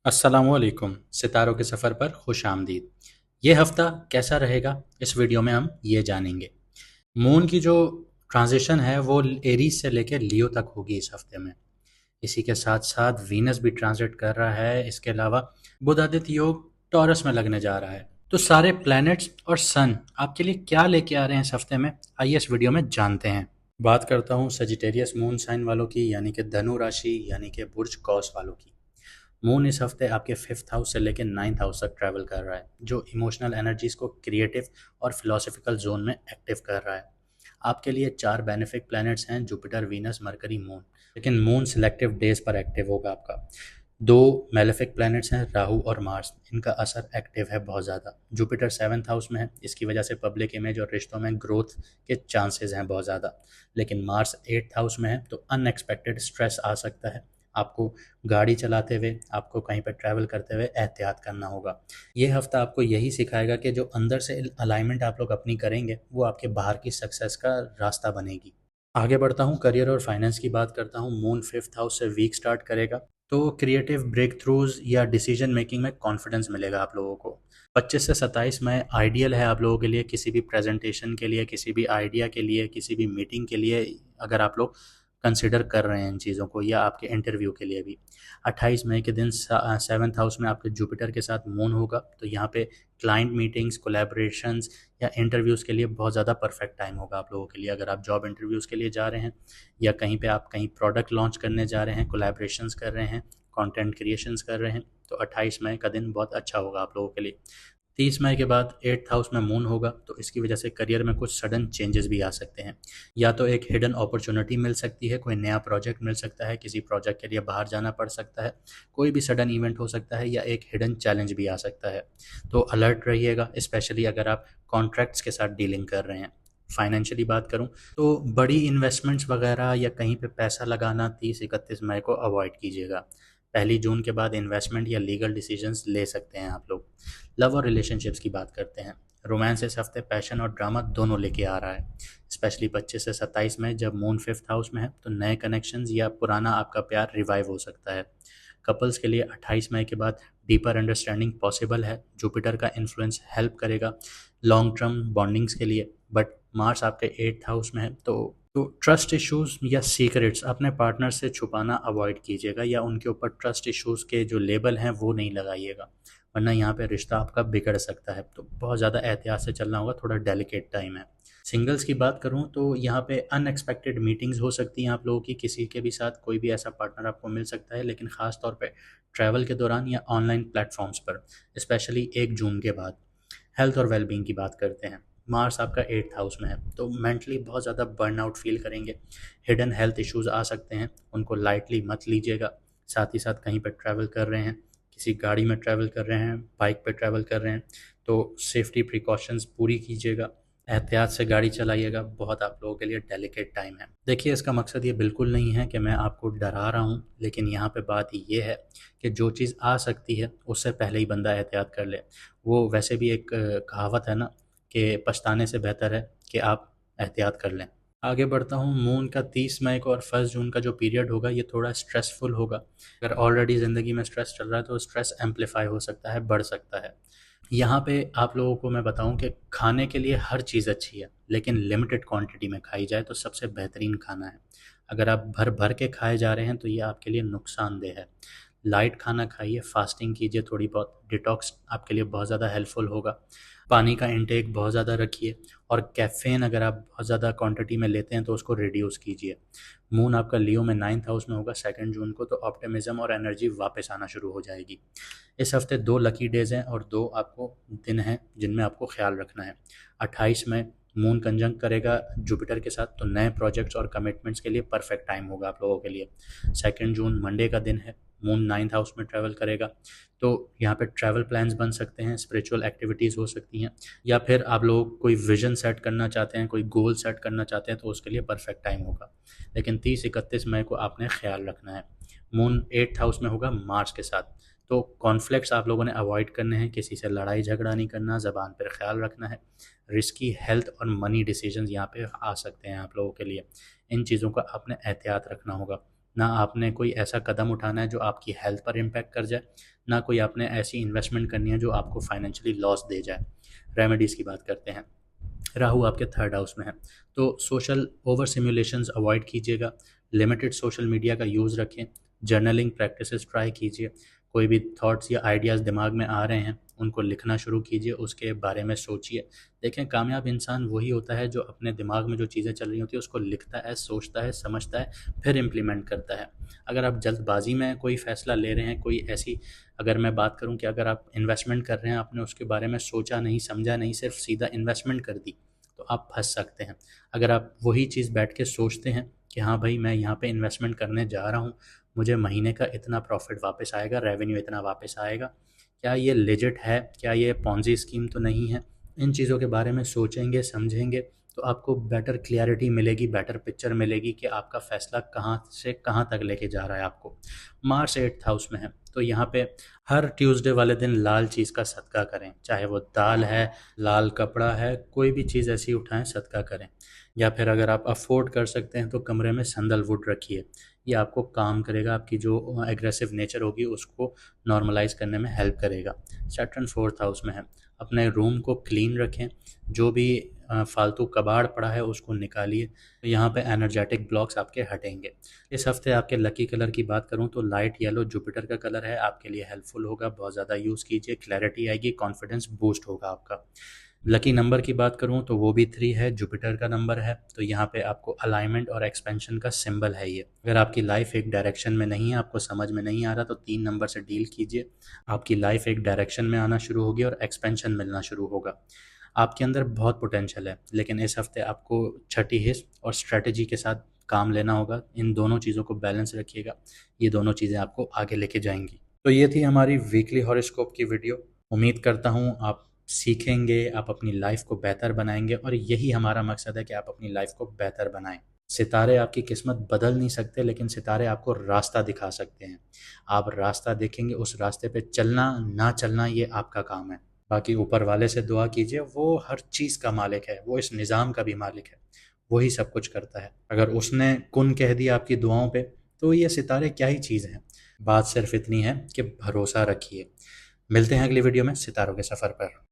अस्सलामुअलैकुम सितारों के सफ़र पर खुश आमदीद। ये हफ़्ता कैसा रहेगा, इस वीडियो में हम ये जानेंगे। मून की जो ट्रांजिशन है वो एरीज से लेकर लियो तक होगी इस हफ्ते में। इसी के साथ साथ वीनस भी ट्रांजिट कर रहा है। इसके अलावा बुधादित्य योग टॉरस में लगने जा रहा है। तो सारे प्लैनेट्स और सन आपके लिए क्या लेके आ रहे हैं इस हफ्ते में, आइए इस वीडियो में जानते हैं। बात करता हूँ सजिटेरियस मून साइन वालों की, यानी कि धनु राशि, यानी कि बुर्ज कौस वालों की। मून इस हफ्ते आपके फिफ्थ हाउस से लेकर नाइन्थ हाउस तक ट्रैवल कर रहा है, जो इमोशनल एनर्जीज को क्रिएटिव और फिलोसफिकल जोन में एक्टिव कर रहा है। आपके लिए चार बेनिफिक प्लैनेट्स हैं, जुपिटर, वीनस, मरकरी, मून। लेकिन मून सिलेक्टिव डेज पर एक्टिव होगा आपका। दो मेलेफिक प्लैनेट्स हैं, राहु और मार्स। इनका असर एक्टिव है बहुत ज़्यादा। जुपिटर सेवन्थ हाउस में है, इसकी वजह से पब्लिक इमेज और रिश्तों में ग्रोथ के चांसेस हैं बहुत ज़्यादा। लेकिन मार्स एट्थ हाउस में है, तो अनएक्सपेक्टेड स्ट्रेस आ सकता है। आपको गाड़ी चलाते हुए, आपको कहीं पर ट्रैवल करते हुए एहतियात करना होगा। ये हफ्ता आपको यही सिखाएगा कि जो अंदर से अलाइनमेंट आप लोग अपनी करेंगे, वो आपके बाहर की सक्सेस का रास्ता बनेगी। आगे बढ़ता हूँ, करियर और फाइनेंस की बात करता हूँ। मून फिफ्थ हाउस से वीक स्टार्ट करेगा, तो क्रिएटिव ब्रेक थ्रूज या डिसीजन मेकिंग में कॉन्फिडेंस मिलेगा आप लोगों को। 25 से 27 में आइडियल है आप लोगों के लिए, किसी भी प्रेजेंटेशन के लिए, किसी भी आइडिया के लिए, किसी भी मीटिंग के लिए, अगर आप लोग कंसिडर कर रहे हैं इन चीज़ों को, या आपके इंटरव्यू के लिए भी। 28 मई के दिन सेवन्थ हाउस में आपके जुपिटर के साथ मून होगा, तो यहाँ पे क्लाइंट मीटिंग्स, कोलैबोरेशंस या इंटरव्यूज़ के लिए बहुत ज़्यादा परफेक्ट टाइम होगा आप लोगों के लिए। अगर आप जॉब इंटरव्यूज़ के लिए जा रहे हैं, या कहीं पे आप कहीं प्रोडक्ट लॉन्च करने जा रहे हैं, कोलैबोरेशंस कर रहे हैं, कंटेंट क्रिएशंस कर रहे हैं, तो 28 मई का दिन बहुत अच्छा होगा आप लोगों के लिए। 30 मई के बाद एट्थ हाउस में मून होगा, तो इसकी वजह से करियर में कुछ सडन चेंजेस भी आ सकते हैं। या तो एक हिडन अपॉर्चुनिटी मिल सकती है, कोई नया प्रोजेक्ट मिल सकता है, किसी प्रोजेक्ट के लिए बाहर जाना पड़ सकता है, कोई भी सडन इवेंट हो सकता है, या एक हिडन चैलेंज भी आ सकता है। तो अलर्ट रहिएगा, स्पेशली अगर आप कॉन्ट्रैक्ट्स के साथ डीलिंग कर रहे हैं। फाइनेंशियली बात करूं, तो बड़ी इन्वेस्टमेंट्स वगैरह या कहीं पे पैसा लगाना 30-31 मई को अवॉइड कीजिएगा। 1 जून के बाद इन्वेस्टमेंट या लीगल डिसीजंस ले सकते हैं आप लोग। लव और रिलेशनशिप्स की बात करते हैं। रोमांस इस हफ्ते पैशन और ड्रामा दोनों लेके आ रहा है। स्पेशली 25 से 27 में जब मून फिफ्थ हाउस में है, तो नए कनेक्शंस या पुराना आपका प्यार रिवाइव हो सकता है। कपल्स के लिए 28 मई के बाद डीपर अंडरस्टैंडिंग पॉसिबल है। जुपिटर का इन्फ्लुएंस हेल्प करेगा लॉन्ग टर्म बॉन्डिंग्स के लिए, बट मार्स आपके एट्थ हाउस में है, तो ट्रस्ट इश्यूज या सीक्रेट्स अपने पार्टनर से छुपाना अवॉइड कीजिएगा, या उनके ऊपर ट्रस्ट इश्यूज के जो लेबल हैं वो नहीं लगाइएगा, वरना यहाँ पे रिश्ता आपका बिगड़ सकता है। तो बहुत ज़्यादा एहतियात से चलना होगा, थोड़ा डेलिकेट टाइम है। सिंगल्स की बात करूँ, तो यहाँ पे अनएक्सपेक्टेड मीटिंग्स हो सकती हैं आप लोगों की, किसी के भी साथ कोई भी ऐसा पार्टनर आपको मिल सकता है, लेकिन ख़ास तौर पे ट्रैवल के दौरान या ऑनलाइन प्लेटफॉर्म्स पर, स्पेशली 1 जून के बाद। हेल्थ और वेलबींग की बात करते हैं। मार्स आपका एट्थ हाउस में है, तो मेंटली बहुत ज़्यादा बर्नआउट फील करेंगे। हिडन हेल्थ इश्यूज आ सकते हैं, उनको लाइटली मत लीजिएगा। साथ ही साथ कहीं पर ट्रैवल कर रहे हैं, किसी गाड़ी में ट्रैवल कर रहे हैं, बाइक पे ट्रैवल कर रहे हैं, तो सेफ्टी प्रिकॉशंस पूरी कीजिएगा। एहतियात से गाड़ी चलाइएगा, बहुत आप लोगों के लिए डेलिकेट टाइम है। देखिए, इसका मकसद ये बिल्कुल नहीं है कि मैं आपको डरा रहा हूँ, लेकिन यहाँ पे बात ये है कि जो चीज़ आ सकती है उससे पहले ही बंदा एहतियात कर ले। वो वैसे भी एक कहावत है ना, कि पछताने से बेहतर है कि आप एहतियात कर लें। आगे बढ़ता हूँ, मून का 30 मई को और 1 जून का जो पीरियड होगा, ये थोड़ा स्ट्रेसफुल होगा। अगर ऑलरेडी ज़िंदगी में स्ट्रेस चल रहा है, तो स्ट्रेस एम्पलीफाई हो सकता है, बढ़ सकता है। यहाँ पे आप लोगों को मैं बताऊँ कि खाने के लिए हर चीज़ अच्छी है, लेकिन लिमिटेड क्वांटिटी में खाई जाए तो सबसे बेहतरीन खाना है। अगर आप भर भर के खाए जा रहे हैं, तो ये आपके लिए नुकसानदेह है। लाइट खाना खाइए, फास्टिंग कीजिए, थोड़ी बहुत डिटॉक्स आपके लिए बहुत ज़्यादा हेल्पफुल होगा। पानी का इंटेक बहुत ज़्यादा रखिए, और कैफ़ीन अगर आप बहुत ज़्यादा क्वांटिटी में लेते हैं तो उसको रिड्यूस कीजिए। मून आपका लियो में नाइन्थ हाउस में होगा 2 जून को, तो ऑप्टिमिज्म और एनर्जी वापस आना शुरू हो जाएगी। इस हफ्ते 2 लकी डेज़ हैं और 2 आपको दिन हैं जिनमें आपको ख्याल रखना है। 28 में मून कंजंक्ट करेगा जुपिटर के साथ, तो नए प्रोजेक्ट्स और कमिटमेंट्स के लिए परफेक्ट टाइम होगा आप लोगों के लिए। 2 जून मंडे का दिन है, मून नाइन्थ हाउस में ट्रैवल करेगा, तो यहाँ पे ट्रैवल प्लान्स बन सकते हैं, स्पिरिचुअल एक्टिविटीज़ हो सकती हैं, या फिर आप लोग कोई विजन सेट करना चाहते हैं, कोई गोल सेट करना चाहते हैं, तो उसके लिए परफेक्ट टाइम होगा। लेकिन 30-31 मई को आपने ख्याल रखना है। मून एट्थ हाउस में होगा मार्स के साथ, तो कॉन्फ्लिक्ट्स आप लोगों ने अवॉइड करने हैं, किसी से लड़ाई झगड़ा नहीं करना, ज़बान पर ख्याल रखना है। रिस्की हेल्थ और मनी डिसीजंस यहाँ पे आ सकते हैं आप लोगों के लिए, इन चीज़ों का आपने एहतियात रखना होगा। ना आपने कोई ऐसा कदम उठाना है जो आपकी हेल्थ पर इम्पैक्ट कर जाए, ना कोई आपने ऐसी इन्वेस्टमेंट करनी है जो आपको फाइनेंशियली लॉस दे जाए। रेमेडीज़ की बात करते हैं। राहु आपके थर्ड हाउस में है, तो सोशल ओवर सिमुलेशंस अवॉइड कीजिएगा, लिमिटेड सोशल मीडिया का यूज़ रखें, जर्नलिंग प्रैक्टिसेस ट्राई कीजिए, कोई भी थॉट्स या आइडियाज़ दिमाग में आ रहे हैं उनको लिखना शुरू कीजिए, उसके बारे में सोचिए। देखें, कामयाब इंसान वही होता है जो अपने दिमाग में जो चीज़ें चल रही होती है उसको लिखता है, सोचता है, समझता है, फिर इम्प्लीमेंट करता है। अगर आप जल्दबाजी में कोई फ़ैसला ले रहे हैं, कोई ऐसी, अगर मैं बात करूं कि अगर आप इन्वेस्टमेंट कर रहे हैं, आपने उसके बारे में सोचा नहीं, समझा नहीं, सिर्फ सीधा इन्वेस्टमेंट कर दी, तो आप फंस सकते हैं। अगर आप वही चीज़ बैठ के सोचते हैं कि हाँ भाई, मैं यहाँ पे इन्वेस्टमेंट करने जा रहा हूँ, मुझे महीने का इतना प्रॉफिट वापस आएगा, रेवेन्यू इतना वापस आएगा, क्या ये लेजिट है, क्या ये पॉन्जी स्कीम तो नहीं है, इन चीज़ों के बारे में सोचेंगे, समझेंगे, तो आपको बेटर क्लियरिटी मिलेगी, बेटर पिक्चर मिलेगी कि आपका फ़ैसला कहाँ से कहाँ तक लेके जा रहा है आपको। मार्स 8th हाउस में है, तो यहाँ पे हर ट्यूसडे वाले दिन लाल चीज़ का सदका करें, चाहे वो दाल है, लाल कपड़ा है, कोई भी चीज़ ऐसी उठाएं, सदका करें। या फिर अगर आप अफोर्ड कर सकते हैं तो कमरे में सैंडलवुड रखिए, ये आपको काम करेगा, आपकी जो एग्रेसिव नेचर होगी उसको नॉर्मलाइज करने में हेल्प करेगा। सैटर्न 4th हाउस में है, अपने रूम को क्लीन रखें, जो भी फालतू कबाड़ पड़ा है उसको निकालिए, तो यहाँ पे एनर्जेटिक ब्लॉक्स आपके हटेंगे। इस हफ्ते आपके लकी कलर की बात करूँ तो लाइट येलो जुपिटर का कलर है, आपके लिए हेल्पफुल होगा, बहुत ज़्यादा यूज़ कीजिए, क्लैरिटी आएगी, कॉन्फिडेंस बूस्ट होगा आपका। लकी नंबर की बात करूँ तो वो भी 3 है, जुपिटर का नंबर है, तो यहाँ पे आपको अलाइनमेंट और एक्सपेंशन का सिंबल है ये। अगर आपकी लाइफ एक डायरेक्शन में नहीं है, आपको समझ में नहीं आ रहा, तो 3 नंबर से डील कीजिए, आपकी लाइफ एक डायरेक्शन में आना शुरू होगी और एक्सपेंशन मिलना शुरू होगा। आपके अंदर बहुत पोटेंशियल है, लेकिन इस हफ्ते आपको छठी हिस्स और स्ट्रेटजी के साथ काम लेना होगा, इन दोनों चीज़ों को बैलेंस रखिएगा, ये दोनों चीज़ें आपको आगे लेके जाएंगी। तो ये थी हमारी वीकली हॉरोस्कोप की वीडियो। उम्मीद करता हूँ आप सीखेंगे, आप अपनी लाइफ को बेहतर बनाएंगे, और यही हमारा मकसद है कि आप अपनी लाइफ को बेहतर बनाएं। सितारे आपकी किस्मत बदल नहीं सकते, लेकिन सितारे आपको रास्ता दिखा सकते हैं। आप रास्ता देखेंगे, उस रास्ते पे चलना ना चलना ये आपका काम है। बाकी ऊपर वाले से दुआ कीजिए, वो हर चीज़ का मालिक है, वो इस निज़ाम का भी मालिक है, वही सब कुछ करता है। अगर उसने कुन कह दिया आपकी दुआओं पे, तो ये सितारे क्या ही चीज़ हैं। बात सिर्फ इतनी है कि भरोसा रखिए। मिलते हैं अगली वीडियो में सितारों के सफ़र पर।